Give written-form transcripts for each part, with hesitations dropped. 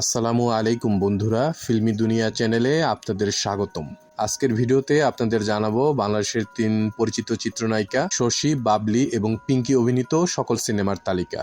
আসসালামু আলাইকুম বন্ধুরা, ফিল্মি দুনিয়া চ্যানেলে আপনাদের স্বাগতম। আজকের ভিডিওতে আপনাদের জানাবো বাংলাদেশের ৩ পরিচিত চিত্রনায়িকা শশী, বাবলি এবং পিঙ্কি অভিনীত সকল সিনেমার তালিকা।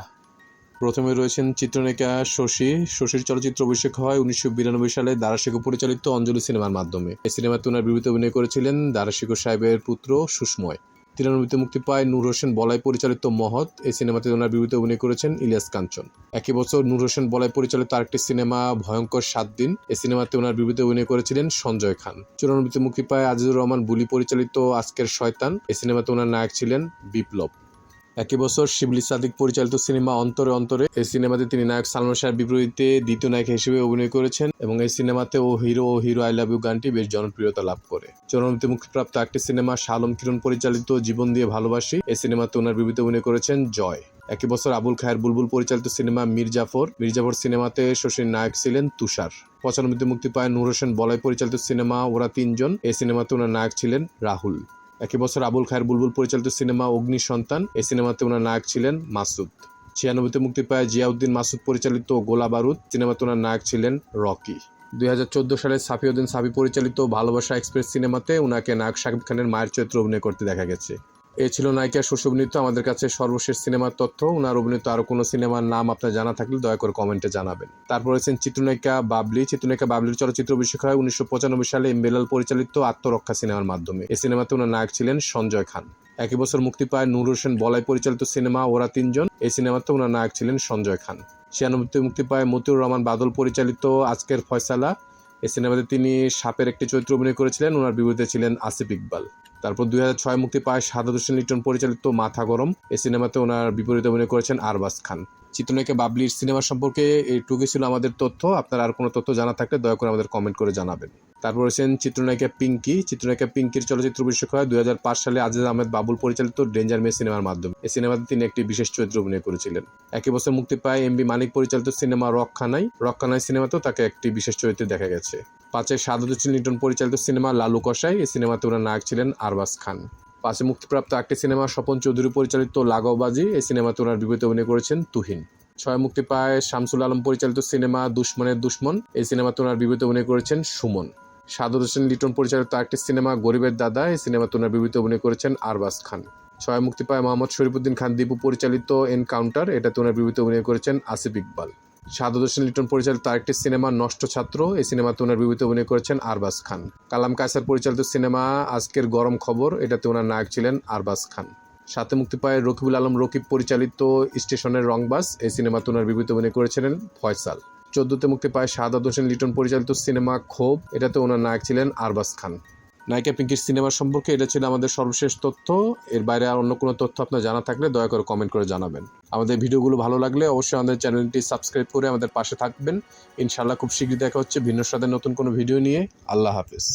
প্রথমে রয়েছেন চিত্রনায়িকা শশী। শশীর চলচ্চিত্র অভিষেক হয় 1992 সালে দারাশিকো পরিচালিত অঞ্জলি সিনেমার মাধ্যমে। এই সিনেমাতে ওনার বিপরীতে অভিনয় করেছিলেন দারাশিকো সাহেবের পুত্র সুষময়। 93 মুক্তি পায় নূর হোসেন বলাই পরিচালিত মহৎ। এই সিনেমাতে ওনার বিপরীতে অভিনয় করেছেন ইলিয়াস কাঞ্চন। একই বছর নূর হোসেন বলাই পরিচালিত আরেকটি সিনেমা ভয়ঙ্কর 7 দিন। এই সিনেমাতে ওনার বিপরীতে অভিনয় করেছিলেন সঞ্জয় খান। 94 মুক্তি পায় আজিজুর রহমান বুলি পরিচালিত আজকের শয়তান। এই সিনেমাতে ওনার নায়ক ছিলেন বিপ্লব। একই বছর শিবলি সাদিক পরিচালিত সিনেমা অন্তরে অন্তরে। এই সিনেমাতে তিনি নায়ক সালমান শাহের বিপরীতে দ্বিতীয় নায়ক হিসেবে অভিনয় করেছেন এবং এই সিনেমাতে ও হিরো আই লাভ ইউ গানটি বেশ জনপ্রিয়তা লাভ করে। 94 মুক্তিপ্রাপ্ত একটি সিনেমা শাহ আলম কিরণ পরিচালিত জীবন দিয়ে ভালোবাসি। এই সিনেমাতে ওনার বিপরীতে অভিনয় করেছেন জয়। একই বছর আবুল খায়ের বুলবুল পরিচালিত সিনেমা মির্জাফর সিনেমাতে শশীর নায়ক ছিলেন তুষার। 95 মুক্তি পায় নূর হোসেন বলাই পরিচালিত সিনেমা ওরা তিনজন। এই সিনেমাতে ওনার নায়ক ছিলেন রাহুল। একই বছর আবুল খায়ের বুলবুল পরিচালিত সিনেমা অগ্নি সন্তান। এই সিনেমাতে ওনার নায়ক ছিলেন মাসুদ। 96 মুক্তি পায় জিয়াউদ্দিন মাসুদ পরিচালিত গোলা বারুদ। সিনেমাতে ওনার নায়ক ছিলেন রকি। 2014 সালে সাফিউদ্দিন সাবি পরিচালিত ভালোবাসা এক্সপ্রেস সিনেমাতে ওনাকে নায়ক শাকিব খানের মায়ের চরিত্রে অভিনয় করতে দেখা গেছে। এ ছিল নায়িকা শশী অভিনীত আমাদের কাছে সর্বশেষ সিনেমার তথ্য। ওনার অভিনীত আরো কোনো সিনেমার নাম আপনার জানা থাকলে দয়া করে কমেন্টে জানাবেন। তারপর রয়েছেন চিত্রনায়িকা বাবলি। চিত্রনায়িকা বাবলির চলচ্চিত্র অভিষেক হয় 1995 সালে বেলাল পরিচালিত আত্মরক্ষা সিনেমার মাধ্যমে। এই সিনেমাতে ওনার নায়ক ছিলেন সঞ্জয় খান। একই বছর মুক্তি পায় নূর হোসেন বলাই পরিচালিত সিনেমা ওরা তিনজন। এই সিনেমাতে ওনার নায়ক ছিলেন সঞ্জয় খান। 96 মুক্তি পায় মতিউর রহমান বাদল পরিচালিত আজকের ফয়সালা। এই সিনেমাতে তিনি সাপের একটি চরিত্র অভিনয় করেছিলেন। ওনার বিপরীতে ছিলেন আসিফ ইকবাল। তারপর 2006 মুক্তি পায় সাদাত হোসেন লিটন পরিচালিত মাথা গরম। এই সিনেমাতে ওনার বিপরীতে অভিনয় করেছেন আরবাজ খান। চিত্রনায়িকা বাবলির সিনেমা সম্পর্কে এইটুকুই ছিল আমাদের তথ্য। আপনার আর কোনো তথ্য জানা থাকলে দয়া করে আমাদের কমেন্ট করে জানাবেন। তারপর রয়েছেন চিত্রনায়িকা পিঙ্কি। চিত্রনায়িকা পিঙ্কির চলচ্চিত্র অভিষেক হয় 2005 সালে আজিজ আহমেদ বাবুল পরিচালিত ডেঞ্জার মেয়ে সিনেমার মাধ্যমে। এই সিনেমাতে তিনি একটি বিশেষ চরিত্রে অভিনয় করেছিলেন। একই বছর মুক্তি পায় এমবি মানিক পরিচালিত সিনেমা রক্ষানাই সিনেমাতেও তাকে একটি বিশেষ চরিত্রে দেখা গেছে। 5 সাদাত হোসেন লিটন পরিচালিত সিনেমা লালু কসাই। এই সিনেমাতে ওনার নায়ক ছিলেন আরবাজ খান। 5 মুক্তিপ্রাপ্ত একটি সিনেমা স্বপন চৌধুরী পরিচালিত লাগাওবাজি। এই সিনেমাতে ওনার বিপরীতে অভিনয় করেছেন তুহিন। 6 মুক্তি পায় শামসুল আলম পরিচালিত সিনেমা দুশ্মনের দুশ্মন। এই সিনেমাতে ওনার বিপরীতে অভিনয় করেছেন সুমন। সাদাত হোসেন লিটন পরিচালিত একটি সিনেমা গরিবের দাদা। এই সিনেমাতে ওনার বিপরীতে অভিনয় করেছেন আরবাজ খান। 6 মুক্তি পায় মোহাম্মদ শরীফুদ্দীন খান দীপু পরিচালিত এনকাউন্টার। এটাতে ওনার বিপরীতে অভিনয় করেছেন আসিফ ইকবাল। সাদাত হোসেন লিটন পরিচালিত আরেকটি সিনেমা নষ্ট ছাত্র। এই সিনেমাতে ওনার বিপরীতে অভিনয় করেছেন আরবাজ খান। কালাম কায়সার পরিচালিত সিনেমা আজকের গরম খবর। এটাতে ওনার নায়ক ছিলেন আরবাজ খান। 7 মুক্তি পায় রকিবুল আলম রকিব পরিচালিত স্টেশনের রংবাজ। এই সিনেমাতে ওনার বিপরীতে অভিনয় করেছিলেন ফয়সাল। 14 মুক্তি পায় সাদাত হোসেন লিটন পরিচালিত সিনেমা ক্ষোভ। এটাতে ওনার নায়ক ছিলেন আরবাজ খান। নায়িকা পিঙ্কির সিনেমা সম্পর্কে এটা ছিল আমাদের সর্বশেষ তথ্য। এর বাইরে আর অন্য কোনো তথ্য আপনার জানা থাকলে দয়া করে কমেন্ট করে জানাবেন। আমাদের ভিডিওগুলো ভালো লাগলে অবশ্যই আমাদের চ্যানেলটি সাবস্ক্রাইব করে আমাদের পাশে থাকবেন। ইনশাআল্লাহ খুব শীঘ্রই দেখা হচ্ছে ভিন্ন স্বাদের নতুন কোনো ভিডিও নিয়ে। আল্লাহ হাফেজ।